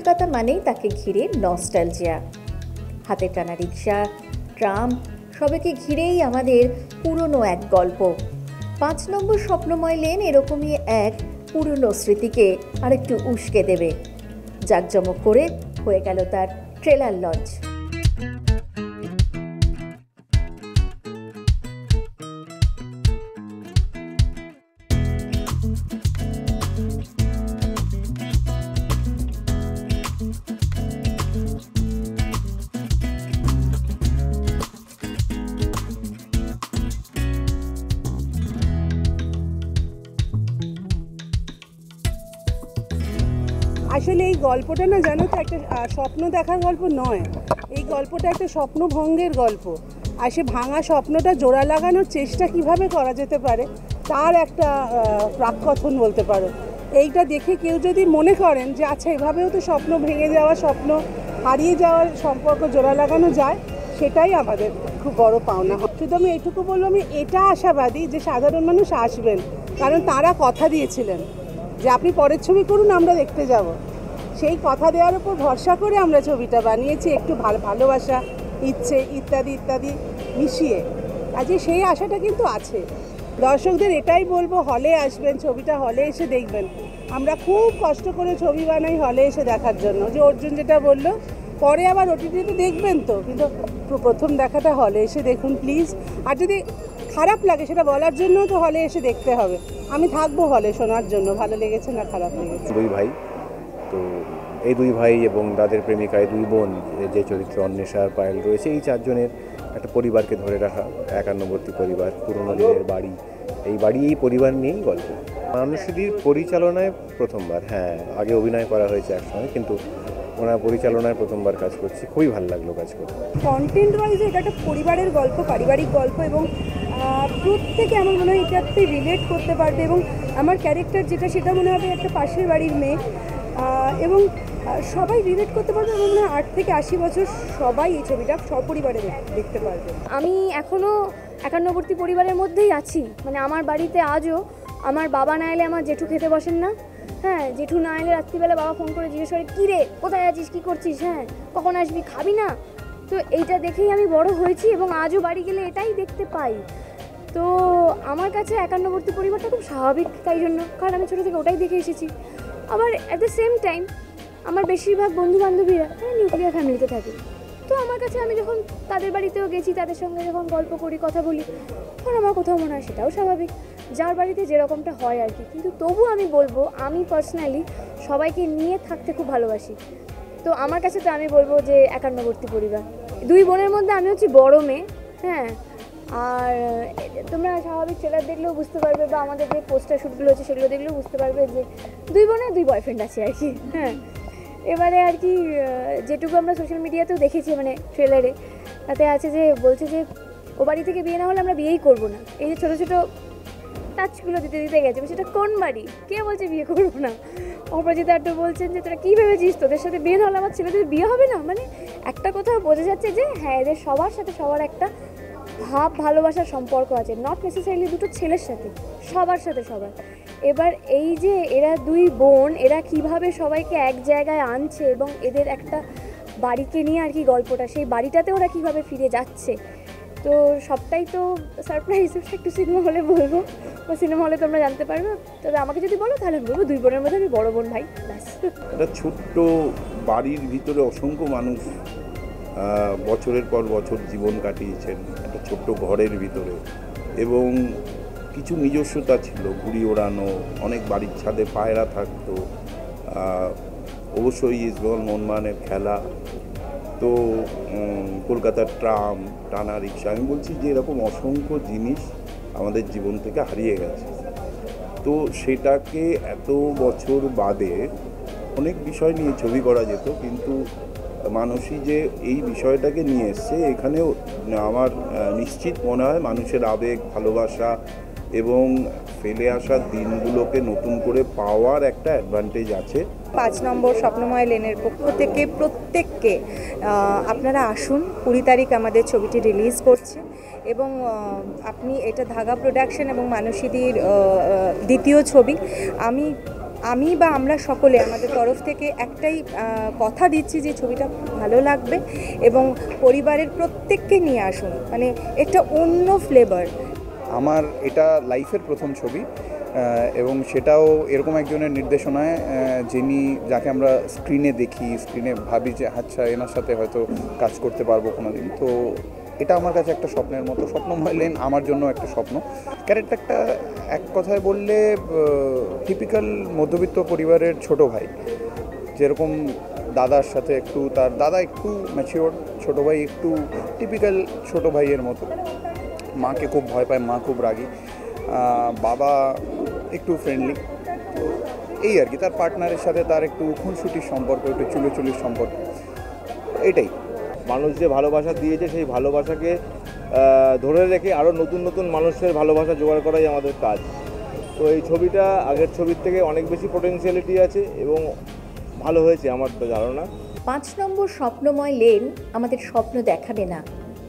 কলকাতা মানেই তাকে ঘিরে নস্টালজিয়া। হাতে টানা রিক্সা, ট্রাম সবাইকে ঘিরেই আমাদের পুরনো এক গল্প। 5 নম্বর স্বপ্নময় লেন এরকমই এক পুরনো স্মৃতিকে আরেকটু উস্কে দেবে। জাঁকজমক করে হয়ে গেল তার ট্রেলার লঞ্চ। আসলে এই গল্পটা না জানো তো একটা স্বপ্ন দেখার গল্প নয়, এই গল্পটা একটা স্বপ্নভঙ্গের গল্প। আর সে ভাঙা স্বপ্নটা জোড়া লাগানোর চেষ্টা কিভাবে করা যেতে পারে তার একটা প্রাককথন বলতে পারো। এইটা দেখে কেউ যদি মনে করেন যে আচ্ছা এভাবেও তো স্বপ্ন ভেঙে যাওয়া, স্বপ্ন হারিয়ে যাওয়ার সম্পর্ক জোড়া লাগানো যায়, সেটাই আমাদের খুব বড় পাওনা। শুধু আমি এইটুকু বলবো, আমি এটা আশাবাদী যে সাধারণ মানুষ আসবেন, কারণ তারা কথা দিয়েছিলেন যে আপনি পরের ছবি করুন, আমরা দেখতে যাব। সেই কথা দেওয়ার উপর ভরসা করে আমরা ছবিটা বানিয়েছি, একটু ভালোবাসা, ইচ্ছে ইত্যাদি ইত্যাদি মিশিয়ে। কাজে সেই আশাটা কিন্তু আছে। দর্শকদের এটাই বলবো, হলে আসবেন, ছবিটা হলে এসে দেখবেন। আমরা খুব কষ্ট করে ছবি বানাই হলে এসে দেখার জন্য। যে অর্জুন যেটা বললো, পরে আবার ওটিটিতে দেখবেন তো, কিন্তু প্রথম দেখাটা হলে এসে দেখুন প্লিজ। আর যদি খারাপ লাগে সেটা বলার জন্য তো হলে এসে দেখতে হবে। আমি থাকবো হলে শোনার জন্য, ভালো লেগেছে না খারাপ লেগেছে। দুই ভাই, তো এই দুই ভাই এবং তাদের প্রেমিকায় দুই বোন, যে চরিত্র অন্বেষা আর পায়েল রয়েছে, এই চারজনের একটা পরিবারকে ধরে রাখা, একান্নবর্তী পরিবার, পুরোনো দিনের বাড়ি। এই বাড়ি, এই পরিবার নিয়েই গল্প। মানুষটির পরিচালনায় প্রথমবার, হ্যাঁ আগে অভিনয় করা হয়েছে একসময়, কিন্তু ওনার পরিচালনায় প্রথমবার কাজ করছি, খুবই ভালো লাগলো কাজ করতে। কন্টেন্ট ওয়াইজে এটা একটা পরিবারের গল্প, পারিবারিক গল্প, এবং প্রত্যেকে আমার মনে হয় এটাতে রিলেট করতে পারবে। এবং আমার ক্যারেক্টার যেটা, সেটা মনে হবে একটা পাশের বাড়ির মেয়ে, এবং সবাই রিলেট করতে পারবে। আমার মনে হয় 8 থেকে 80 বছর সবাই এই ছবিটা সপরিবারে দেখতে পারবে। আমি এখনও একান্নবর্তী পরিবারের মধ্যেই আছি। মানে আমার বাড়িতে আজও আমার বাবা না এলে আমার জেঠু খেতে বসেন না। হ্যাঁ, জেঠু না এলে রাত্রিবেলা বাবা ফোন করে জিজ্ঞেস করে, কী রে, কোথায় আছিস, কী করছিস, হ্যাঁ কখন আসবি, খাবি না? তো এইটা দেখেই আমি বড় হয়েছি এবং আজও বাড়ি গেলে এটাই দেখতে পাই। তো আমার কাছে একান্নবর্তী পরিবারটা খুব স্বাভাবিক, তাই জন্য, কারণ আমি ছোটো থেকে ওটাই দেখে এসেছি। আবার অ্যাট দ্য সেম টাইম আমার বেশিরভাগ বন্ধুবান্ধবীরা নিউক্লিয়ার ফ্যামিলিতে থাকে। তো আমার কাছে, আমি যখন তাদের বাড়িতেও গেছি, তাদের সঙ্গে যখন গল্প করি, কথা বলি, তখন আমার কোথাও মনে হয় সেটাও স্বাভাবিক, যার বাড়িতে যেরকমটা হয় আর কি। কিন্তু তবু আমি বলবো, আমি পার্সোনালি সবাইকে নিয়ে থাকতে খুব ভালোবাসি। তো আমার কাছে তো আমি বলবো যে একান্নবর্তী পরিবার। দুই বোনের মধ্যে আমি হচ্ছি বড় মেয়ে, হ্যাঁ। আর তোমরা স্বাভাবিক ট্রেলার দেখলেও বুঝতে পারবে, বা আমাদের যে পোস্টার শ্যুটগুলো হচ্ছে সেগুলো দেখলেও বুঝতে পারবে যে দুই বোনের দুই বয়ফ্রেন্ড আছে আর কি, হ্যাঁ। এবারে আর কি যেটুকু আমরা সোশ্যাল মিডিয়াতেও দেখেছি, মানে ট্রেলারে, তাতে আছে যে বলছে যে ও বাড়ি থেকে বিয়ে না হলে আমরা বিয়েই করবো না। এই যে ছোটো ছোটো টাচগুলো দিতে দিতে গেছে, সেটা কোন বাড়ি, কে বলছে বিয়ে করবো না? অপরাজিতা আড্ডা বলছেন যে তোরা কী ভেবেছিস, তোদের সাথে বিয়ে না হলে আমার ছেলেদের বিয়ে হবে না? মানে একটা কথা বোঝা যাচ্ছে যে হ্যাঁ, এদের সবার সাথে সবার একটা ভালোবাসার সম্পর্ক আছে, নট নেসেসারিলি দুটো ছেলের সাথে, সবার সাথে সবার। এবার এই যে এরা দুই বোন, এরা কিভাবে সবাইকে এক জায়গায় আনছে এবং এদের একটা বাড়িকে নিয়ে আর কি গল্পটা, সেই বাড়িটাতে ওরা কিভাবে ফিরে যাচ্ছে, তো সবটাই তো সারপ্রাইজ। একটু সিনেমা হলে বলবো, ও সিনেমা হলে তোমরা জানতে পারবে। তবে আমাকে যদি বলো তাহলে আমি বলবো দুই বোনের মধ্যে আমি বড় বোন ভাই, ব্যাস। একটা ছোট্ট বাড়ির ভিতরে অসংখ্য মানুষ বছরের পর বছর জীবন কাটিয়েছেন একটা ছোট্ট ঘরের ভিতরে, এবং কিছু নিজস্বতা ছিল, ঘুড়ি ওড়ানো, অনেক বাড়ির ছাদে পায়রা থাকতো, অবশ্যই ইস্টবেঙ্গল মোহনবাগানের খেলা, তো কলকাতার ট্রাম, টানা রিক্সা। আমি বলছি যে এরকম অসংখ্য জিনিস আমাদের জীবন থেকে হারিয়ে গেছে। তো সেটাকে এত বছর বাদে অনেক বিষয় নিয়ে ছবি করা যেত, কিন্তু মানুষই যে এই বিষয়টাকে নিয়ে এসছে, এখানেও আমার নিশ্চিত মনে হয় মানুষের আবেগ, ভালোবাসা এবং ফেলে আসা দিনগুলোকে নতুন করে পাওয়ার একটা অ্যাডভান্টেজ আছে। 5 নম্বর স্বপ্নময় লেনের পক্ষ থেকে প্রত্যেককে আপনারা আসুন। 20 তারিখ আমাদের ছবিটি রিলিজ করছে, এবং আপনি, এটা ধাগা প্রোডাকশন এবং মানসীদির দ্বিতীয় ছবি। আমি আমি বা আমরা সকলে আমাদের তরফ থেকে একটাই কথা দিচ্ছি যে ছবিটা ভালো লাগবে এবং পরিবারের প্রত্যেককে নিয়ে আসুন, মানে একটা অন্য ফ্লেভার। আমার এটা লাইফের প্রথম ছবি এবং সেটাও এরকম একজনের নির্দেশনায় যাকে আমরা স্ক্রিনে দেখি, স্ক্রিনে ভাবি যে আচ্ছা এনার সাথে হয়তো কাজ করতে পারবো কোনো দিন। তো এটা আমার কাছে একটা স্বপ্নের মতো। স্বপ্নময় লেন আমার জন্য একটা স্বপ্ন। ক্যারেক্টারটা এক কথায় বললে টিপিক্যাল মধ্যবিত্ত পরিবারের ছোট ভাই, যেরকম দাদার সাথে একটু, তার দাদা একটু ম্যাচিওর, ছোটো ভাই একটু টিপিক্যাল ছোটো ভাইয়ের মতো, মাকে খুব ভয় পায়, মা খুব রাগী, বাবা একটু ফ্রেন্ডলি। এই আর কি, তার পার্টনারের সাথে তার একটু খুনসুটির সম্পর্ক, একটু চুলোচুলির সম্পর্ক, এটাই। মানুষ যে ভালোবাসা দিয়েছে সেই ভালোবাসাকে ধরে রেখে আরও নতুন নতুন মানুষের ভালোবাসা জোগাড় করাই আমাদের কাজ। তো এই ছবিটা আগের ছবির থেকে অনেক বেশি পোটেনশিয়ালিটি আছে এবং ভালো হয়েছে আমার ধারণা। 5 নম্বর স্বপ্নময় লেন আমাদের স্বপ্ন দেখাবে না,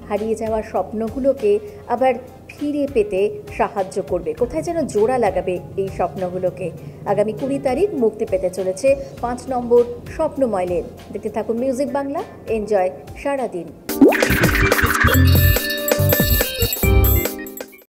হারিয়ে যাওয়া স্বপ্নগুলোকে আবার ফিরে পেতে সাহায্য করবে, কোথায় যেন জোড়া লাগাবে এই স্বপ্নগুলোকে। আগামী 20 তারিখ মুক্তি পেতে চলেছে 5 নম্বর স্বপ্নময় লেন। দেখতে থাকুন মিউজিক বাংলা, এনজয় সারাদিন।